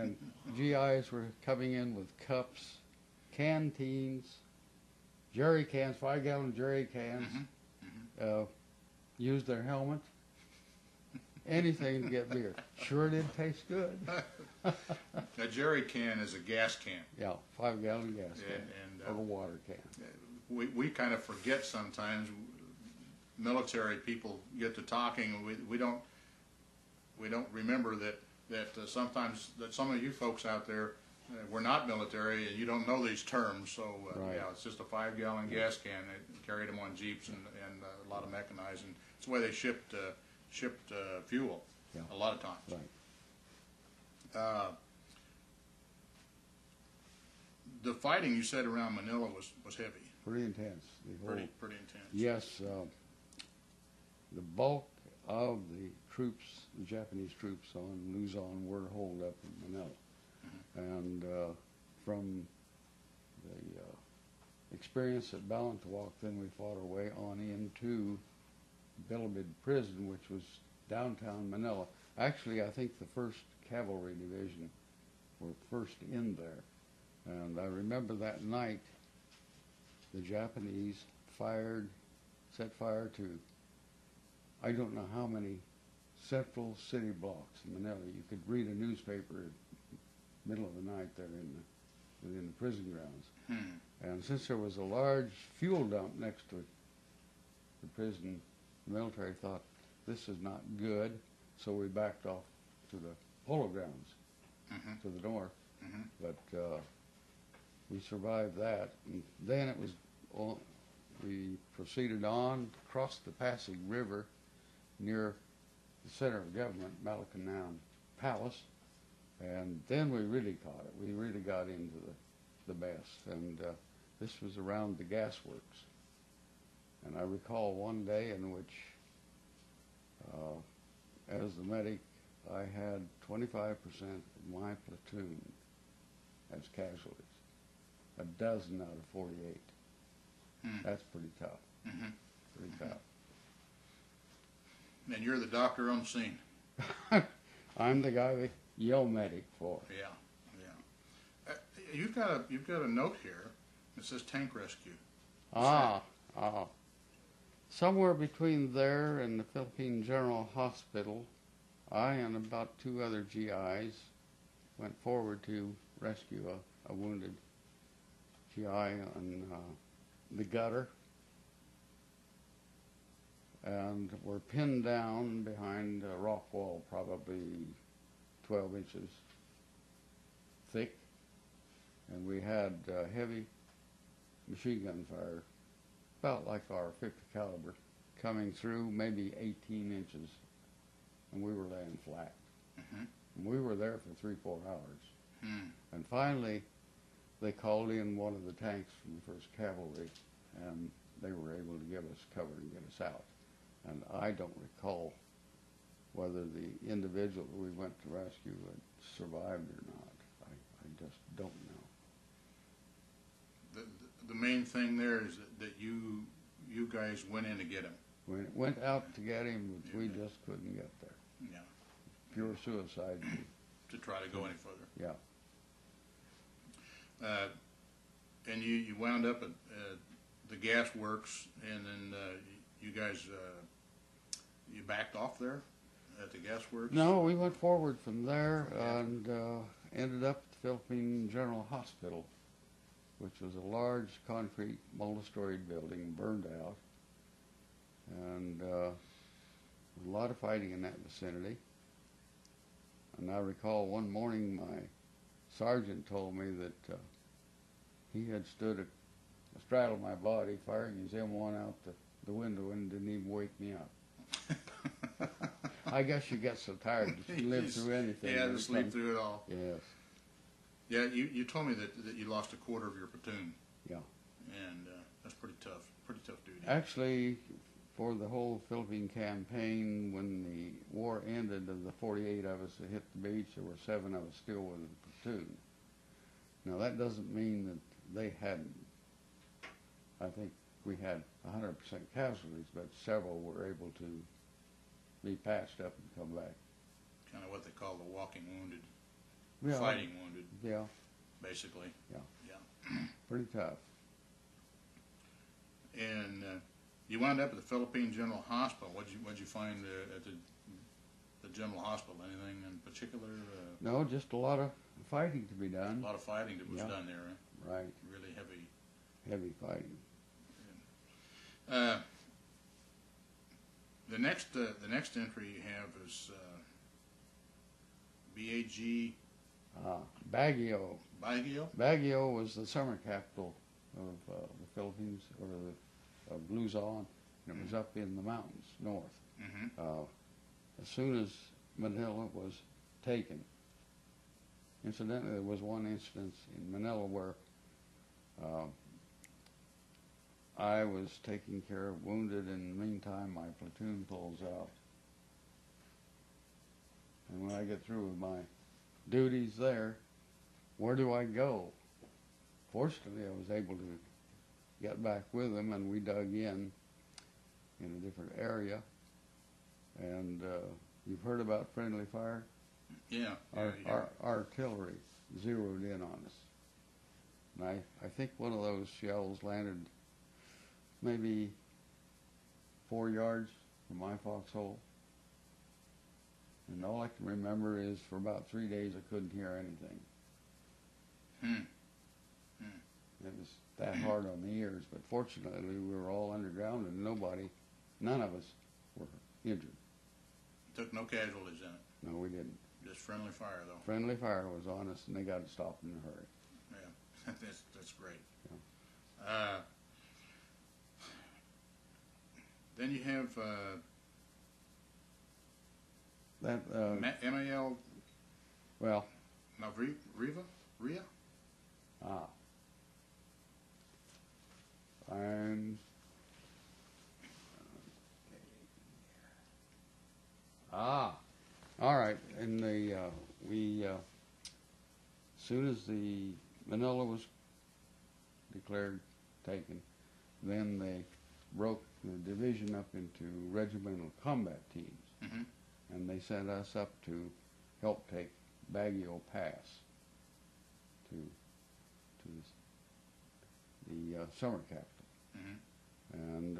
And GIs were coming in with cups, canteens, jerry cans, 5-gallon jerry cans, used their helmet, anything to get beer. Sure did taste good. A jerry can is a gas can. Yeah, 5-gallon gas can, or a water can. We kind of forget sometimes. Military people get to talking, and we don't remember that sometimes that some of you folks out there were not military and you don't know these terms. So right. yeah, it's just a 5-gallon gas can. They carried them on jeeps and a lot of mechanized, and it's the way they shipped fuel a lot of times. Right. The fighting you said around Manila was heavy. Pretty intense. Pretty intense. Yes, the bulk of the troops, the Japanese troops on Luzon, were holed up in Manila. And from the experience at Balintawak, then we fought our way on into Bilibid Prison, which was downtown Manila. Actually, I think the 1st Cavalry Division were first in there. And I remember that night, the Japanese set fire to, I don't know how many central city blocks in Manila. You could read a newspaper at the middle of the night there within the prison grounds. And since there was a large fuel dump next to the prison, the military thought, this is not good, so we backed off to the polo grounds to the north. But we survived that. And then it was we proceeded on, crossed the Pasig River near the center of government, Malacanang Palace, and then we really caught it. We really got into the best, and this was around the gas works. And I recall one day in which, as the medic, I had 25% of my platoon as casualties, a dozen out of 48. That's pretty tough. Pretty tough. And you're the doctor on scene. I'm the guy they yell medic for. Yeah. You've got a note here that says tank rescue. Somewhere between there and the Philippine General Hospital, I and about 2 other GIs went forward to rescue a wounded GI on the gutter, and were pinned down behind a rock wall, probably 12 inches thick, and we had heavy machine gun fire, about like our 50 caliber, coming through, maybe 18 inches, and we were laying flat. And we were there for 3-4 hours. And finally, they called in one of the tanks from the 1st Cavalry, and they were able to give us cover and get us out. And I don't recall whether the individual that we went to rescue had survived or not. I just don't know. The main thing there is that you guys went in to get him. We went out to get him, but we just couldn't get there. Yeah. Pure suicide. To try to go any further. Yeah. And you wound up at the gas works, and then you guys you backed off there at the gas works? No, we went forward from there and ended up at the Philippine General Hospital, which was a large concrete multi-storied building burned out, and a lot of fighting in that vicinity. And I recall one morning my sergeant told me that he had stood astraddle my body, firing his M1 out the window, and didn't even wake me up. I guess you get so tired to live through anything. Yeah, to sleep through it all. Yes. Yeah, you told me that you lost a quarter of your platoon. Yeah. And that's pretty tough duty. Actually, for the whole Philippine campaign, when the war ended, of the 48 of us that hit the beach, there were 7 of us still with the platoon. Now, that doesn't mean that they hadn't. I think we had 100% casualties, but several were able to be patched up and come back. Kind of what they call the walking wounded. Yeah. fighting wounded, Yeah, basically. Yeah. Yeah. pretty tough. And you wound up at the Philippine General Hospital. What'd you find at the General Hospital? Anything in particular? No, just a lot of fighting to be A done. lot of fighting that was Yeah. done there. Right, Really heavy. heavy fighting. The next entry you have is BAG Baguio. Baguio. Baguio was the summer capital of the Philippines, or of Luzon, and it was up in the mountains north. Mm-hmm. As soon as Manila was taken, incidentally, there was one instance in Manila where I was taking care of wounded, and in the meantime my platoon pulls out. And when I get through with my duties there, where do I go? Fortunately, I was able to get back with them, and we dug in a different area. And you've heard about friendly fire? Yeah. Our artillery zeroed in on us. And I think one of those shells landed maybe 4 yards from my foxhole. And all I can remember is for about 3 days I couldn't hear anything. It was that hard on the ears, but fortunately we were all underground and none of us were injured. Took no casualties in it. No, we didn't. Just friendly fire, though. Friendly fire was on us, and they got it stopped in a hurry. Yeah, that's great. Yeah. Then you have That MAL well, Ria? I'm all right. And we as soon as the Manila was declared taken, then they broke the division up into regimental combat teams, Mm-hmm. and they sent us up to help take Baguio Pass to the summer capital. Mm-hmm. And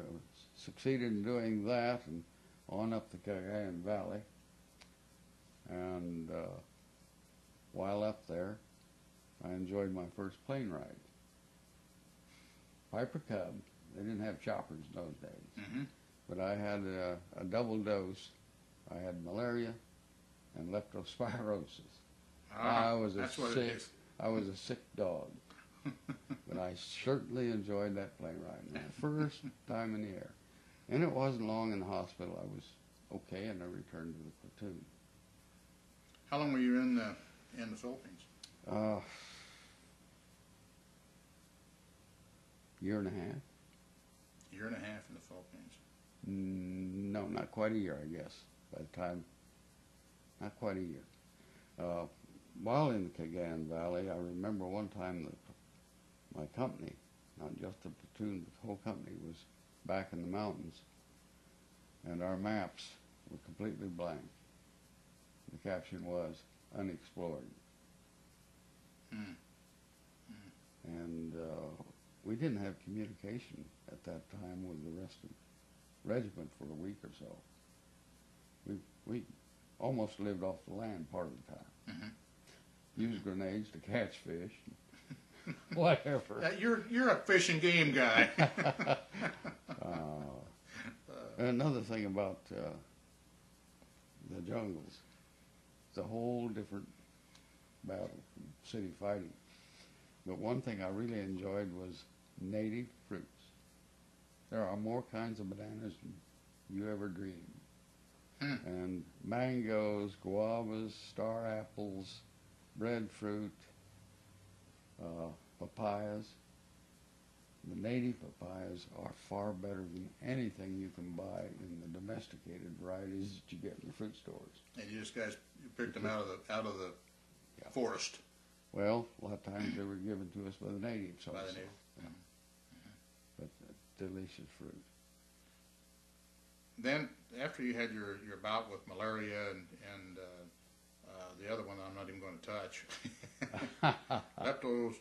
succeeded in doing that, and on up the Cagayan Valley. And while up there, I enjoyed my first plane ride. Piper Cub. They didn't have choppers in those days. Mm-hmm. But I had a double dose. I had malaria and leptospirosis. I was that's what it is. I was a sick dog. But I certainly enjoyed that plane ride. My first time in the air. And it wasn't long in the hospital. I was okay, and I returned to the platoon. How long were you in the Philippines? Year and a half. Year and a half in the Philippines. No, not quite a year, I guess. By the time, not quite a year. While in the Cagayan Valley, I remember one time that my company, not just the platoon, but the whole company, was back in the mountains, and our maps were completely blank. The caption was unexplored. Mm. And we didn't have communication at that time with the rest of the regiment for a week or so. We almost lived off the land part of the time. Mm-hmm. Used grenades to catch fish, whatever. You're a fish and game guy. Another thing about the jungles, it's a whole different battle from city fighting. But one thing I really enjoyed was native fruits. There are more kinds of bananas than you ever dreamed. And mangoes, guavas, star apples, breadfruit, papayas. The native papayas are far better than anything you can buy in the domesticated varieties that you get in the fruit stores. And you picked them out of the Yeah. forest. Well, a lot of times they were given to us by the natives. By the also. native. Yeah. But delicious fruit. Then, after you had your bout with malaria and The other one I'm not even going to touch. Leptos